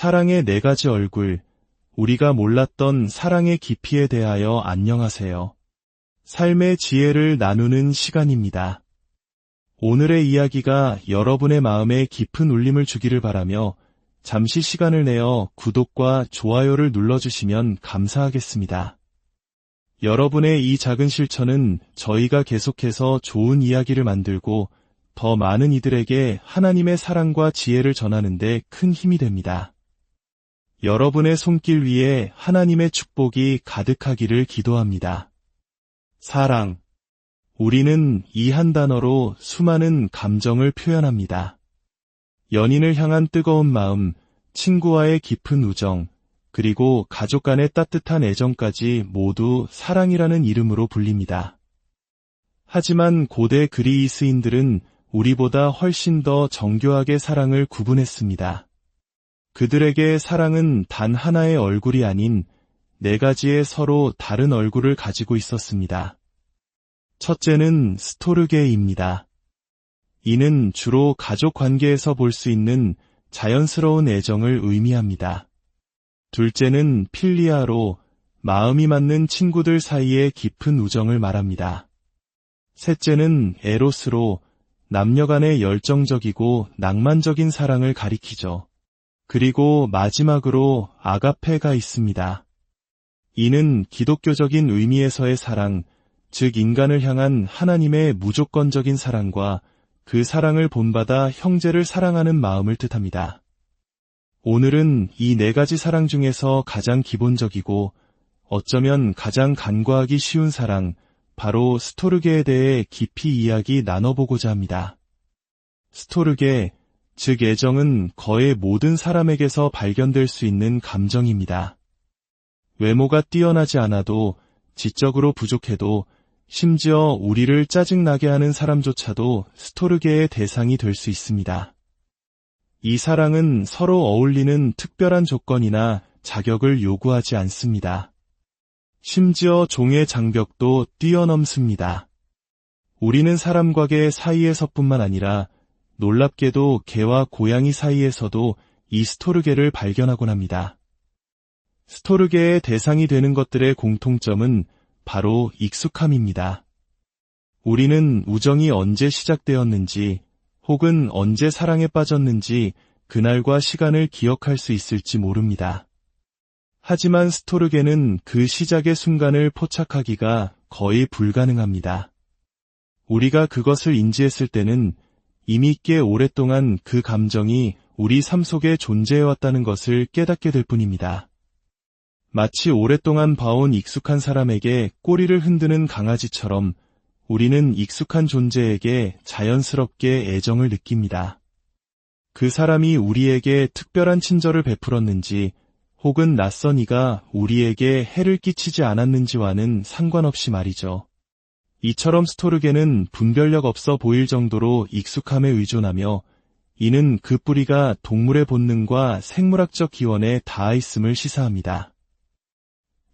사랑의 네 가지 얼굴, 우리가 몰랐던 사랑의 깊이에 대하여 안녕하세요. 삶의 지혜를 나누는 시간입니다. 오늘의 이야기가 여러분의 마음에 깊은 울림을 주기를 바라며 잠시 시간을 내어 구독과 좋아요를 눌러주시면 감사하겠습니다. 여러분의 이 작은 실천은 저희가 계속해서 좋은 이야기를 만들고 더 많은 이들에게 하나님의 사랑과 지혜를 전하는 데 큰 힘이 됩니다. 여러분의 손길 위에 하나님의 축복이 가득하기를 기도합니다. 사랑. 우리는 이 한 단어로 수많은 감정을 표현합니다. 연인을 향한 뜨거운 마음, 친구와의 깊은 우정, 그리고 가족 간의 따뜻한 애정까지 모두 사랑이라는 이름으로 불립니다. 하지만 고대 그리스인들은 우리보다 훨씬 더 정교하게 사랑을 구분했습니다. 그들에게 사랑은 단 하나의 얼굴이 아닌 네 가지의 서로 다른 얼굴을 가지고 있었습니다. 첫째는 스토르게입니다. 이는 주로 가족 관계에서 볼 수 있는 자연스러운 애정을 의미합니다. 둘째는 필리아로 마음이 맞는 친구들 사이의 깊은 우정을 말합니다. 셋째는 에로스로 남녀 간의 열정적이고 낭만적인 사랑을 가리키죠. 그리고 마지막으로 아가페가 있습니다. 이는 기독교적인 의미에서의 사랑, 즉 인간을 향한 하나님의 무조건적인 사랑과 그 사랑을 본받아 형제를 사랑하는 마음을 뜻합니다. 오늘은 이 네 가지 사랑 중에서 가장 기본적이고 어쩌면 가장 간과하기 쉬운 사랑, 바로 스토르게에 대해 깊이 이야기 나눠보고자 합니다. 스토르게, 즉 애정은 거의 모든 사람에게서 발견될 수 있는 감정입니다. 외모가 뛰어나지 않아도, 지적으로 부족해도, 심지어 우리를 짜증나게 하는 사람조차도 스토르게의 대상이 될 수 있습니다. 이 사랑은 서로 어울리는 특별한 조건이나 자격을 요구하지 않습니다. 심지어 종의 장벽도 뛰어넘습니다. 우리는 사람과 개 사이에서뿐만 아니라 놀랍게도 개와 고양이 사이에서도 이 스토르게를 발견하곤 합니다. 스토르게의 대상이 되는 것들의 공통점은 바로 익숙함입니다. 우리는 우정이 언제 시작되었는지 혹은 언제 사랑에 빠졌는지 그날과 시간을 기억할 수 있을지 모릅니다. 하지만 스토르게는 그 시작의 순간을 포착하기가 거의 불가능합니다. 우리가 그것을 인지했을 때는 이미 꽤 오랫동안 그 감정이 우리 삶 속에 존재해왔다는 것을 깨닫게 될 뿐입니다. 마치 오랫동안 봐온 익숙한 사람에게 꼬리를 흔드는 강아지처럼 우리는 익숙한 존재에게 자연스럽게 애정을 느낍니다. 그 사람이 우리에게 특별한 친절을 베풀었는지 혹은 낯선 이가 우리에게 해를 끼치지 않았는지와는 상관없이 말이죠. 이처럼 스토르게는 분별력 없어 보일 정도로 익숙함에 의존하며 이는 그 뿌리가 동물의 본능과 생물학적 기원에 닿아 있음을 시사합니다.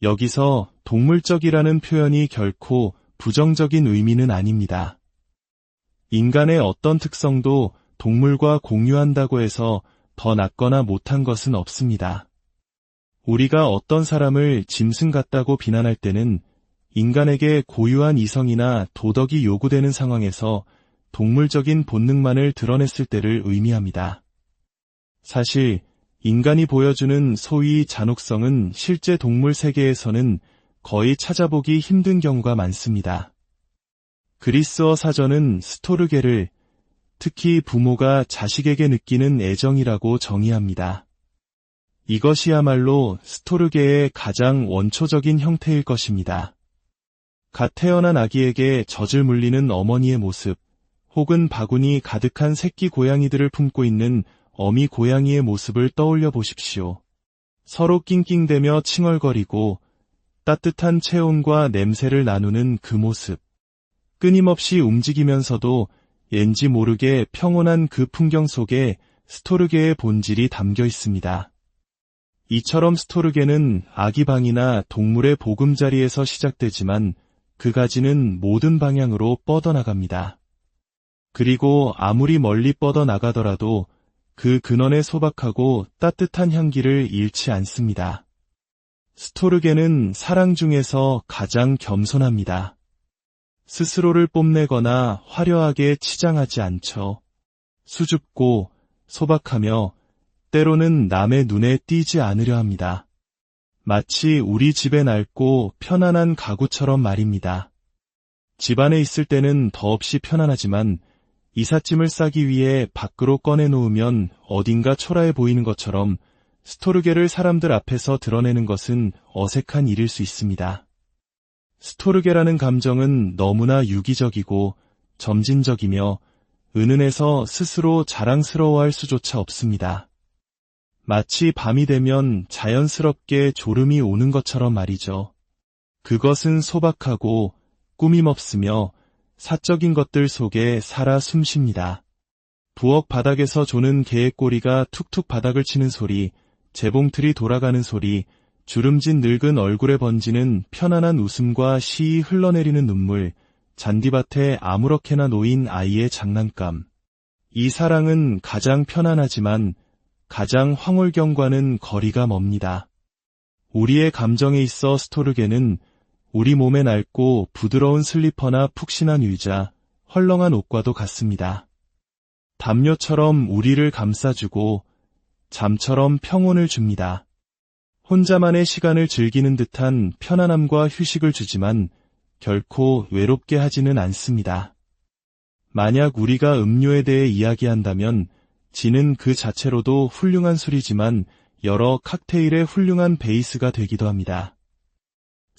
여기서 동물적이라는 표현이 결코 부정적인 의미는 아닙니다. 인간의 어떤 특성도 동물과 공유한다고 해서 더 낫거나 못한 것은 없습니다. 우리가 어떤 사람을 짐승 같다고 비난할 때는 인간에게 고유한 이성이나 도덕이 요구되는 상황에서 동물적인 본능만을 드러냈을 때를 의미합니다. 사실 인간이 보여주는 소위 잔혹성은 실제 동물 세계에서는 거의 찾아보기 힘든 경우가 많습니다. 그리스어 사전은 스토르게를 특히 부모가 자식에게 느끼는 애정이라고 정의합니다. 이것이야말로 스토르게의 가장 원초적인 형태일 것입니다. 갓 태어난 아기에게 젖을 물리는 어머니의 모습, 혹은 바구니 가득한 새끼 고양이들을 품고 있는 어미 고양이의 모습을 떠올려 보십시오. 서로 낑낑대며 칭얼거리고 따뜻한 체온과 냄새를 나누는 그 모습. 끊임없이 움직이면서도 왠지 모르게 평온한 그 풍경 속에 스토르게의 본질이 담겨 있습니다. 이처럼 스토르게는 아기방이나 동물의 보금자리에서 시작되지만 그 가지는 모든 방향으로 뻗어나갑니다. 그리고 아무리 멀리 뻗어나가더라도 그 근원의 소박하고 따뜻한 향기를 잃지 않습니다. 스토르게는 사랑 중에서 가장 겸손합니다. 스스로를 뽐내거나 화려하게 치장하지 않죠. 수줍고 소박하며 때로는 남의 눈에 띄지 않으려 합니다. 마치 우리 집에 낡고 편안한 가구처럼 말입니다. 집 안에 있을 때는 더없이 편안하지만 이삿짐을 싸기 위해 밖으로 꺼내놓으면 어딘가 초라해 보이는 것처럼 스토르게를 사람들 앞에서 드러내는 것은 어색한 일일 수 있습니다. 스토르게라는 감정은 너무나 유기적이고 점진적이며 은은해서 스스로 자랑스러워할 수조차 없습니다. 마치 밤이 되면 자연스럽게 졸음이 오는 것처럼 말이죠. 그것은 소박하고 꾸밈없으며 사적인 것들 속에 살아 숨쉽니다. 부엌 바닥에서 조는 개의 꼬리가 툭툭 바닥을 치는 소리, 재봉틀이 돌아가는 소리, 주름진 늙은 얼굴에 번지는 편안한 웃음과 시이 흘러내리는 눈물, 잔디밭에 아무렇게나 놓인 아이의 장난감. 이 사랑은 가장 편안하지만 가장 황홀경과는 거리가 멉니다. 우리의 감정에 있어 스토르게는 우리 몸에 낡고 부드러운 슬리퍼나 푹신한 의자, 헐렁한 옷과도 같습니다. 담요처럼 우리를 감싸주고 잠처럼 평온을 줍니다. 혼자만의 시간을 즐기는 듯한 편안함과 휴식을 주지만 결코 외롭게 하지는 않습니다. 만약 우리가 음료에 대해 이야기한다면 진은 그 자체로도 훌륭한 술이지만 여러 칵테일의 훌륭한 베이스가 되기도 합니다.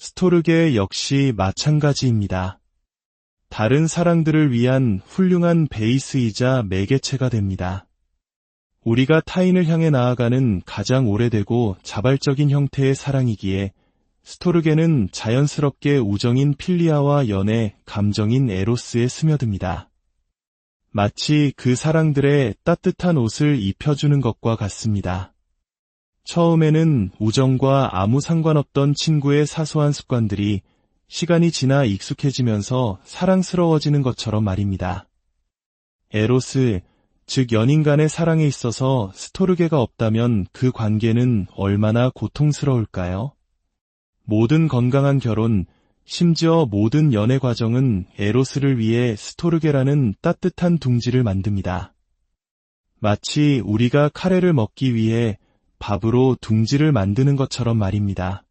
스토르게 역시 마찬가지입니다. 다른 사랑들을 위한 훌륭한 베이스이자 매개체가 됩니다. 우리가 타인을 향해 나아가는 가장 오래되고 자발적인 형태의 사랑이기에 스토르게는 자연스럽게 우정인 필리아와 연애, 감정인 에로스에 스며듭니다. 마치 그 사랑들의 따뜻한 옷을 입혀주는 것과 같습니다. 처음에는 우정과 아무 상관없던 친구의 사소한 습관들이 시간이 지나 익숙해지면서 사랑스러워지는 것처럼 말입니다. 에로스, 즉 연인 간의 사랑에 있어서 스토르게가 없다면 그 관계는 얼마나 고통스러울까요? 모든 건강한 결혼, 심지어 모든 연애 과정은 에로스를 위해 스토르게라는 따뜻한 둥지를 만듭니다. 마치 우리가 카레를 먹기 위해 밥으로 둥지를 만드는 것처럼 말입니다.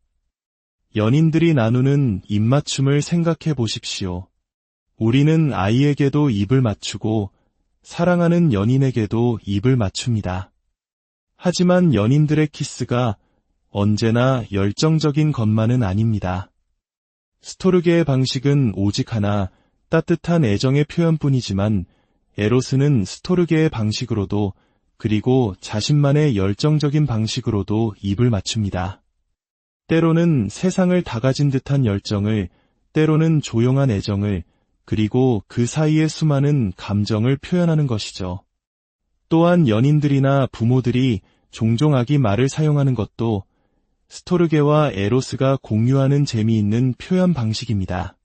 연인들이 나누는 입맞춤을 생각해 보십시오. 우리는 아이에게도 입을 맞추고 사랑하는 연인에게도 입을 맞춥니다. 하지만 연인들의 키스가 언제나 열정적인 것만은 아닙니다. 스토르게의 방식은 오직 하나, 따뜻한 애정의 표현뿐이지만 에로스는 스토르게의 방식으로도 그리고 자신만의 열정적인 방식으로도 입을 맞춥니다. 때로는 세상을 다 가진 듯한 열정을, 때로는 조용한 애정을, 그리고 그 사이의 수많은 감정을 표현하는 것이죠. 또한 연인들이나 부모들이 종종 아기 말을 사용하는 것도 스토르게와 에로스가 공유하는 재미있는 표현 방식입니다.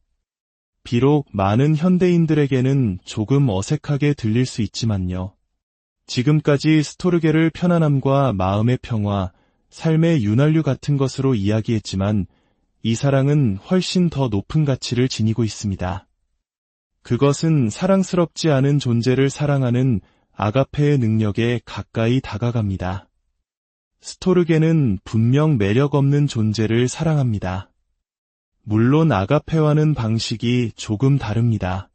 비록 많은 현대인들에게는 조금 어색하게 들릴 수 있지만요. 지금까지 스토르게를 편안함과 마음의 평화, 삶의 윤활유 같은 것으로 이야기했지만 이 사랑은 훨씬 더 높은 가치를 지니고 있습니다. 그것은 사랑스럽지 않은 존재를 사랑하는 아가페의 능력에 가까이 다가갑니다. 스토르게는 분명 매력 없는 존재를 사랑합니다. 물론 아가페와는 방식이 조금 다릅니다.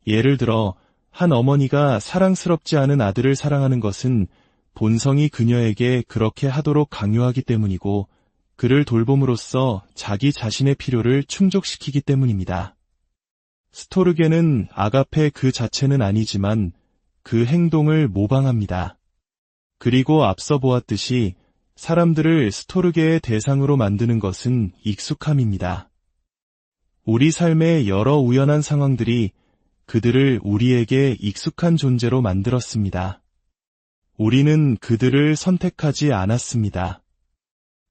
예를 들어 한 어머니가 사랑스럽지 않은 아들을 사랑하는 것은 본성이 그녀에게 그렇게 하도록 강요하기 때문이고 그를 돌봄으로써 자기 자신의 필요를 충족시키기 때문입니다. 스토르게는 아가페 그 자체는 아니지만 그 행동을 모방합니다. 그리고 앞서 보았듯이 사람들을 스토르게의 대상으로 만드는 것은 익숙함입니다. 우리 삶의 여러 우연한 상황들이 그들을 우리에게 익숙한 존재로 만들었습니다. 우리는 그들을 선택하지 않았습니다.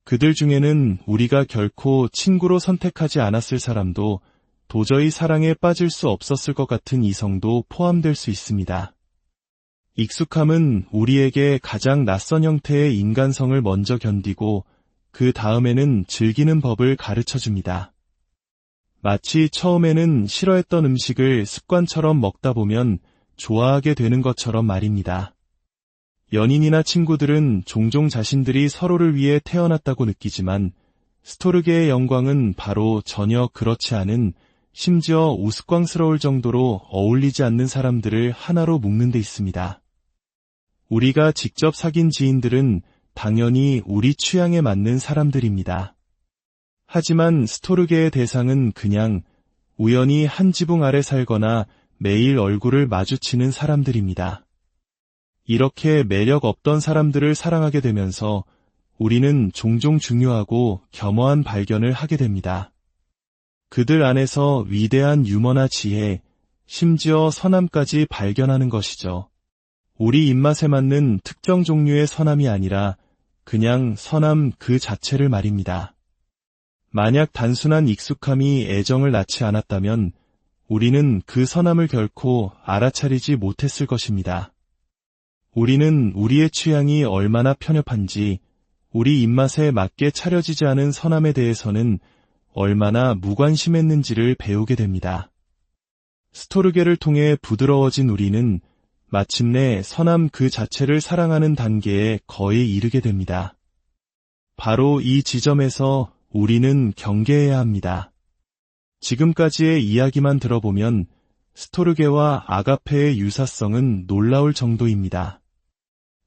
그들 중에는 우리가 결코 친구로 선택하지 않았을 사람도 도저히 사랑에 빠질 수 없었을 것 같은 이성도 포함될 수 있습니다. 익숙함은 우리에게 가장 낯선 형태의 인간성을 먼저 견디고 그 다음에는 즐기는 법을 가르쳐줍니다. 마치 처음에는 싫어했던 음식을 습관처럼 먹다 보면 좋아하게 되는 것처럼 말입니다. 연인이나 친구들은 종종 자신들이 서로를 위해 태어났다고 느끼지만 스토르게의 영광은 바로 전혀 그렇지 않은, 심지어 우스꽝스러울 정도로 어울리지 않는 사람들을 하나로 묶는 데 있습니다. 우리가 직접 사귄 지인들은 당연히 우리 취향에 맞는 사람들입니다. 하지만 스토르게의 대상은 그냥 우연히 한 지붕 아래 살거나 매일 얼굴을 마주치는 사람들입니다. 이렇게 매력 없던 사람들을 사랑하게 되면서 우리는 종종 중요하고 겸허한 발견을 하게 됩니다. 그들 안에서 위대한 유머나 지혜, 심지어 선함까지 발견하는 것이죠. 우리 입맛에 맞는 특정 종류의 선함이 아니라 그냥 선함 그 자체를 말입니다. 만약 단순한 익숙함이 애정을 낳지 않았다면 우리는 그 선함을 결코 알아차리지 못했을 것입니다. 우리는 우리의 취향이 얼마나 편협한지, 우리 입맛에 맞게 차려지지 않은 선함에 대해서는 얼마나 무관심했는지를 배우게 됩니다. 스토르게를 통해 부드러워진 우리는 마침내 선함 그 자체를 사랑하는 단계에 거의 이르게 됩니다. 바로 이 지점에서 우리는 경계해야 합니다. 지금까지의 이야기만 들어보면 스토르게와 아가페의 유사성은 놀라울 정도입니다.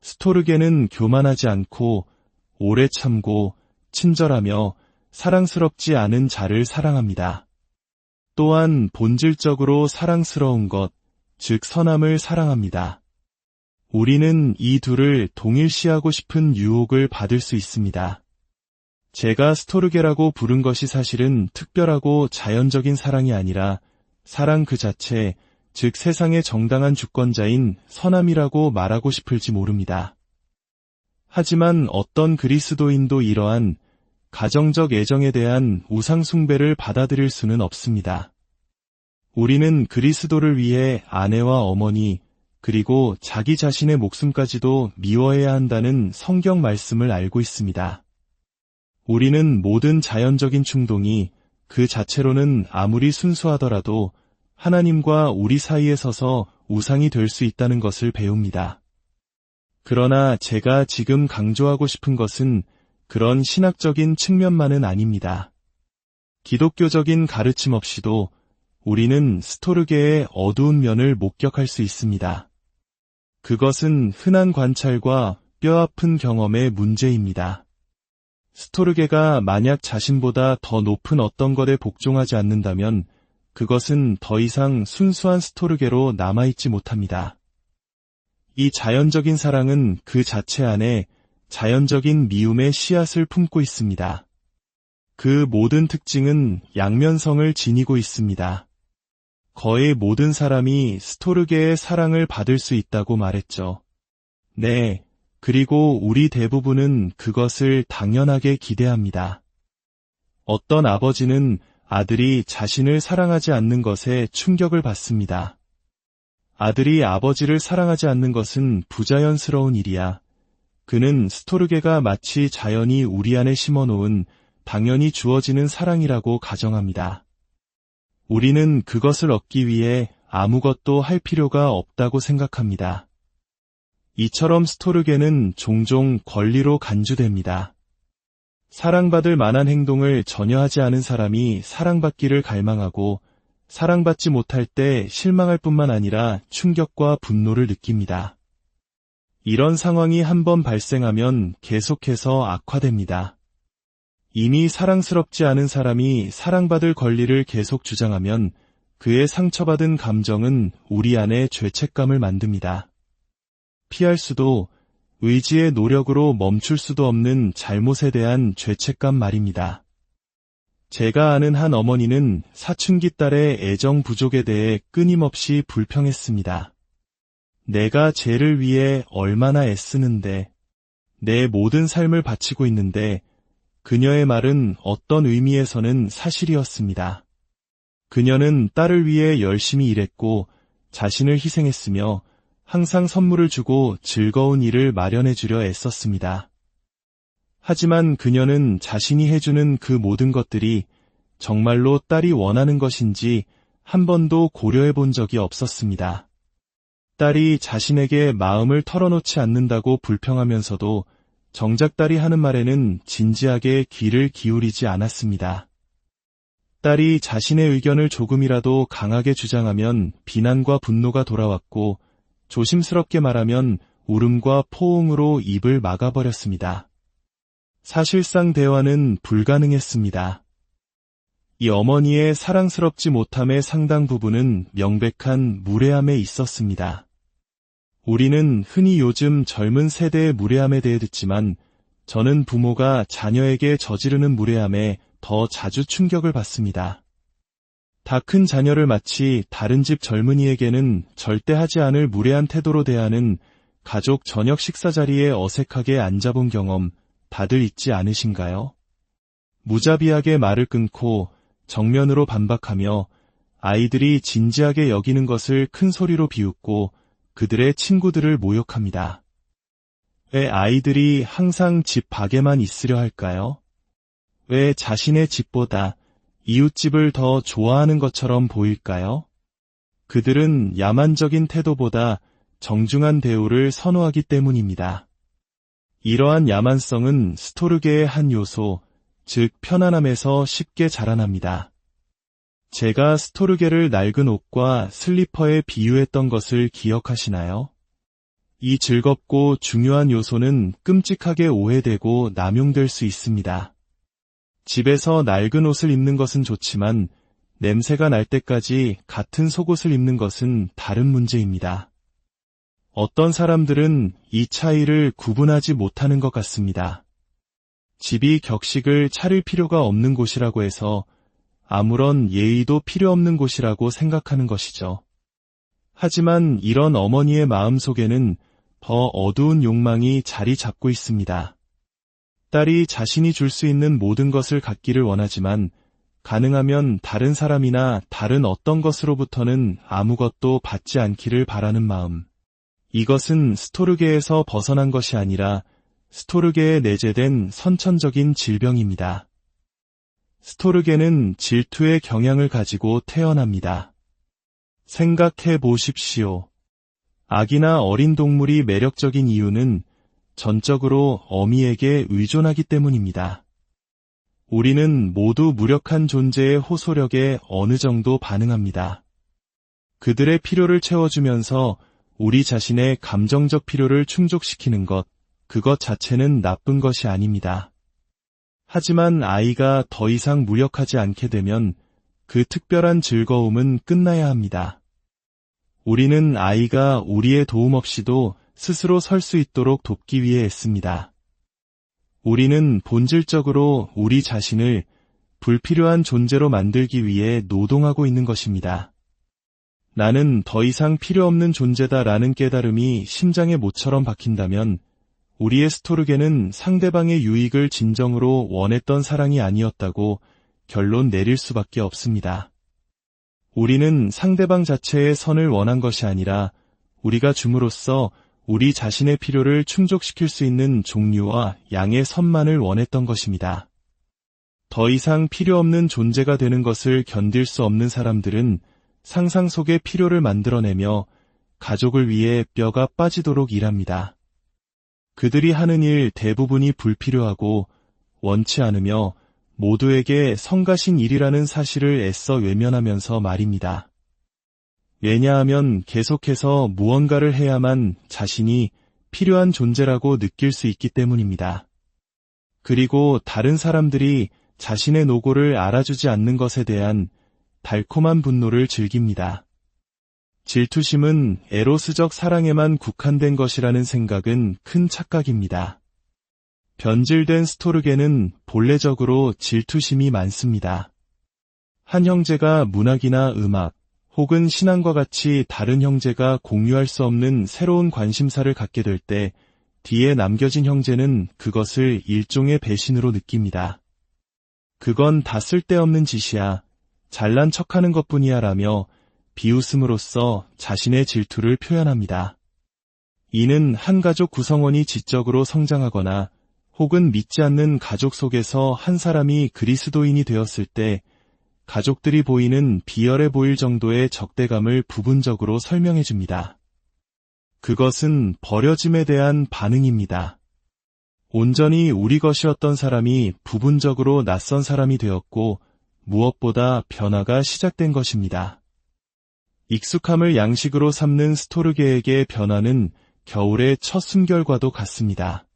스토르게는 교만하지 않고 오래 참고 친절하며 사랑스럽지 않은 자를 사랑합니다. 또한 본질적으로 사랑스러운 것, 즉 선함을 사랑합니다. 우리는 이 둘을 동일시하고 싶은 유혹을 받을 수 있습니다. 제가 스토르게라고 부른 것이 사실은 특별하고 자연적인 사랑이 아니라 사랑 그 자체, 즉 세상의 정당한 주권자인 선함이라고 말하고 싶을지 모릅니다. 하지만 어떤 그리스도인도 이러한 가정적 애정에 대한 우상 숭배를 받아들일 수는 없습니다. 우리는 그리스도를 위해 아내와 어머니, 그리고 자기 자신의 목숨까지도 미워해야 한다는 성경 말씀을 알고 있습니다. 우리는 모든 자연적인 충동이 그 자체로는 아무리 순수하더라도 하나님과 우리 사이에 서서 우상이 될 수 있다는 것을 배웁니다. 그러나 제가 지금 강조하고 싶은 것은 그런 신학적인 측면만은 아닙니다. 기독교적인 가르침 없이도 우리는 스토르게의 어두운 면을 목격할 수 있습니다. 그것은 흔한 관찰과 뼈아픈 경험의 문제입니다. 스토르게가 만약 자신보다 더 높은 어떤 것에 복종하지 않는다면 그것은 더 이상 순수한 스토르게로 남아있지 못합니다. 이 자연적인 사랑은 그 자체 안에 자연적인 미움의 씨앗을 품고 있습니다. 그 모든 특징은 양면성을 지니고 있습니다. 거의 모든 사람이 스토르게의 사랑을 받을 수 있다고 말했죠. 네, 그리고 우리 대부분은 그것을 당연하게 기대합니다. 어떤 아버지는 아들이 자신을 사랑하지 않는 것에 충격을 받습니다. 아들이 아버지를 사랑하지 않는 것은 부자연스러운 일이야. 그는 스토르게가 마치 자연이 우리 안에 심어놓은 당연히 주어지는 사랑이라고 가정합니다. 우리는 그것을 얻기 위해 아무것도 할 필요가 없다고 생각합니다. 이처럼 스토르게는 종종 권리로 간주됩니다. 사랑받을 만한 행동을 전혀 하지 않은 사람이 사랑받기를 갈망하고 사랑받지 못할 때 실망할 뿐만 아니라 충격과 분노를 느낍니다. 이런 상황이 한번 발생하면 계속해서 악화됩니다. 이미 사랑스럽지 않은 사람이 사랑받을 권리를 계속 주장하면 그의 상처받은 감정은 우리 안에 죄책감을 만듭니다. 피할 수도 의지의 노력으로 멈출 수도 없는 잘못에 대한 죄책감 말입니다. 제가 아는 한 어머니는 사춘기 딸의 애정 부족에 대해 끊임없이 불평했습니다. 내가 쟤를 위해 얼마나 애쓰는데, 내 모든 삶을 바치고 있는데 그녀의 말은 어떤 의미에서는 사실이었습니다. 그녀는 딸을 위해 열심히 일했고 자신을 희생했으며 항상 선물을 주고 즐거운 일을 마련해 주려 애썼습니다. 하지만 그녀는 자신이 해주는 그 모든 것들이 정말로 딸이 원하는 것인지 한 번도 고려해 본 적이 없었습니다. 딸이 자신에게 마음을 털어놓지 않는다고 불평하면서도 정작 딸이 하는 말에는 진지하게 귀를 기울이지 않았습니다. 딸이 자신의 의견을 조금이라도 강하게 주장하면 비난과 분노가 돌아왔고 조심스럽게 말하면 울음과 포옹으로 입을 막아버렸습니다. 사실상 대화는 불가능했습니다. 이 어머니의 사랑스럽지 못함의 상당 부분은 명백한 무례함에 있었습니다. 우리는 흔히 요즘 젊은 세대의 무례함에 대해 듣지만 저는 부모가 자녀에게 저지르는 무례함에 더 자주 충격을 받습니다. 다 큰 자녀를 마치 다른 집 젊은이에게는 절대 하지 않을 무례한 태도로 대하는 가족 저녁 식사 자리에 어색하게 앉아본 경험 다들 있지 않으신가요? 무자비하게 말을 끊고 정면으로 반박하며 아이들이 진지하게 여기는 것을 큰 소리로 비웃고 그들의 친구들을 모욕합니다. 왜 아이들이 항상 집 밖에만 있으려 할까요? 왜 자신의 집보다 이웃집을 더 좋아하는 것처럼 보일까요? 그들은 야만적인 태도보다 정중한 대우를 선호하기 때문입니다. 이러한 야만성은 스토르게의 한 요소, 즉 편안함에서 쉽게 자라납니다. 제가 스토르게를 낡은 옷과 슬리퍼에 비유했던 것을 기억하시나요? 이 즐겁고 중요한 요소는 끔찍하게 오해되고 남용될 수 있습니다. 집에서 낡은 옷을 입는 것은 좋지만 냄새가 날 때까지 같은 속옷을 입는 것은 다른 문제입니다. 어떤 사람들은 이 차이를 구분하지 못하는 것 같습니다. 집이 격식을 차릴 필요가 없는 곳이라고 해서 아무런 예의도 필요 없는 곳이라고 생각하는 것이죠. 하지만 이런 어머니의 마음속에는 더 어두운 욕망이 자리 잡고 있습니다. 딸이 자신이 줄 수 있는 모든 것을 갖기를 원하지만 가능하면 다른 사람이나 다른 어떤 것으로부터는 아무것도 받지 않기를 바라는 마음. 이것은 스토르게에서 벗어난 것이 아니라 스토르게에 내재된 선천적인 질병입니다. 스토르게는 질투의 경향을 가지고 태어납니다. 생각해 보십시오. 아기나 어린 동물이 매력적인 이유는 전적으로 어미에게 의존하기 때문입니다. 우리는 모두 무력한 존재의 호소력에 어느 정도 반응합니다. 그들의 필요를 채워주면서 우리 자신의 감정적 필요를 충족시키는 것, 그것 자체는 나쁜 것이 아닙니다. 하지만 아이가 더 이상 무력하지 않게 되면 그 특별한 즐거움은 끝나야 합니다. 우리는 아이가 우리의 도움 없이도 스스로 설 수 있도록 돕기 위해 애씁니다. 우리는 본질적으로 우리 자신을 불필요한 존재로 만들기 위해 노동하고 있는 것입니다. 나는 더 이상 필요 없는 존재다라는 깨달음이 심장의 모처럼 박힌다면 우리의 스토르게는 상대방의 유익을 진정으로 원했던 사랑이 아니었다고 결론 내릴 수밖에 없습니다. 우리는 상대방 자체의 선을 원한 것이 아니라 우리가 줌으로써 우리 자신의 필요를 충족시킬 수 있는 종류와 양의 선만을 원했던 것입니다. 더 이상 필요 없는 존재가 되는 것을 견딜 수 없는 사람들은 상상 속의 필요를 만들어내며 가족을 위해 뼈가 빠지도록 일합니다. 그들이 하는 일 대부분이 불필요하고 원치 않으며 모두에게 성가신 일이라는 사실을 애써 외면하면서 말입니다. 왜냐하면 계속해서 무언가를 해야만 자신이 필요한 존재라고 느낄 수 있기 때문입니다. 그리고 다른 사람들이 자신의 노고를 알아주지 않는 것에 대한 달콤한 분노를 즐깁니다. 질투심은 에로스적 사랑에만 국한된 것이라는 생각은 큰 착각입니다. 변질된 스토르게는 본래적으로 질투심이 많습니다. 한 형제가 문학이나 음악, 혹은 신앙과 같이 다른 형제가 공유할 수 없는 새로운 관심사를 갖게 될 때 뒤에 남겨진 형제는 그것을 일종의 배신으로 느낍니다. 그건 다 쓸데없는 짓이야, 잘난 척하는 것뿐이야 라며 비웃음으로써 자신의 질투를 표현합니다. 이는 한 가족 구성원이 지적으로 성장하거나 혹은 믿지 않는 가족 속에서 한 사람이 그리스도인이 되었을 때 가족들이 보이는 비열해 보일 정도의 적대감을 부분적으로 설명해 줍니다. 그것은 버려짐에 대한 반응입니다. 온전히 우리 것이었던 사람이 부분적으로 낯선 사람이 되었고 무엇보다 변화가 시작된 것입니다. 익숙함을 양식으로 삼는 스토르게에게 변화는 겨울의 첫 숨결과도 같습니다.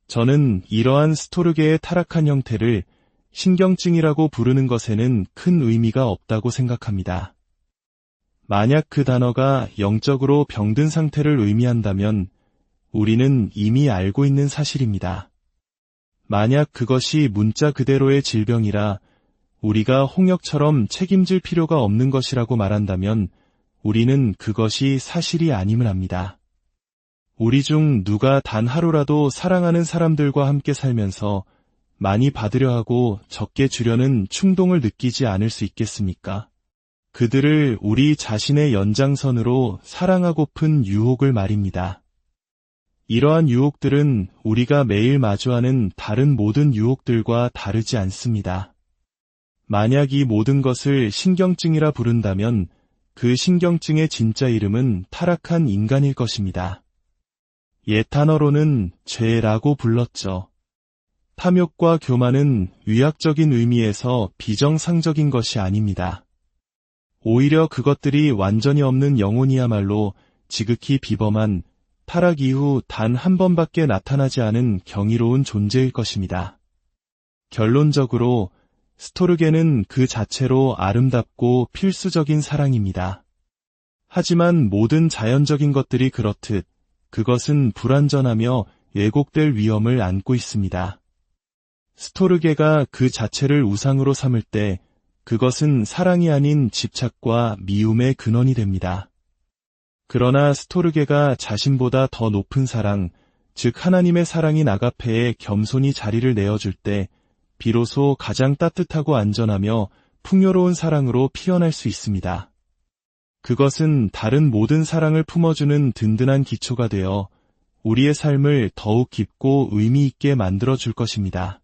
저는 이러한 스토르게의 타락한 형태를 신경증이라고 부르는 것에는 큰 의미가 없다고 생각합니다. 만약 그 단어가 영적으로 병든 상태를 의미한다면 우리는 이미 알고 있는 사실입니다. 만약 그것이 문자 그대로의 질병이라 우리가 홍역처럼 책임질 필요가 없는 것이라고 말한다면 우리는 그것이 사실이 아님을 압니다. 우리 중 누가 단 하루라도 사랑하는 사람들과 함께 살면서 많이 받으려 하고 적게 주려는 충동을 느끼지 않을 수 있겠습니까? 그들을 우리 자신의 연장선으로 사랑하고픈 유혹을 말입니다. 이러한 유혹들은 우리가 매일 마주하는 다른 모든 유혹들과 다르지 않습니다. 만약 이 모든 것을 신경증이라 부른다면 그 신경증의 진짜 이름은 타락한 인간일 것입니다. 옛 단어로는 죄라고 불렀죠. 탐욕과 교만은 의학적인 의미에서 비정상적인 것이 아닙니다. 오히려 그것들이 완전히 없는 영혼이야말로 지극히 비범한 타락 이후 단 한 번밖에 나타나지 않은 경이로운 존재일 것입니다. 결론적으로 스토르게는 그 자체로 아름답고 필수적인 사랑입니다. 하지만 모든 자연적인 것들이 그렇듯 그것은 불완전하며 왜곡될 위험을 안고 있습니다. 스토르게가 그 자체를 우상으로 삼을 때 그것은 사랑이 아닌 집착과 미움의 근원이 됩니다. 그러나 스토르게가 자신보다 더 높은 사랑, 즉 하나님의 사랑인 아가페에 겸손히 자리를 내어줄 때 비로소 가장 따뜻하고 안전하며 풍요로운 사랑으로 피어날 수 있습니다. 그것은 다른 모든 사랑을 품어주는 든든한 기초가 되어 우리의 삶을 더욱 깊고 의미 있게 만들어줄 것입니다.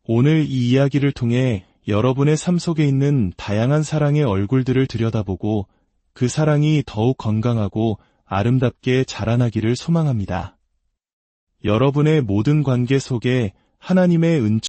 오늘 이 이야기를 통해 여러분의 삶 속에 있는 다양한 사랑의 얼굴들을 들여다보고 그 사랑이 더욱 건강하고 아름답게 자라나기를 소망합니다. 여러분의 모든 관계 속에 하나님의 은총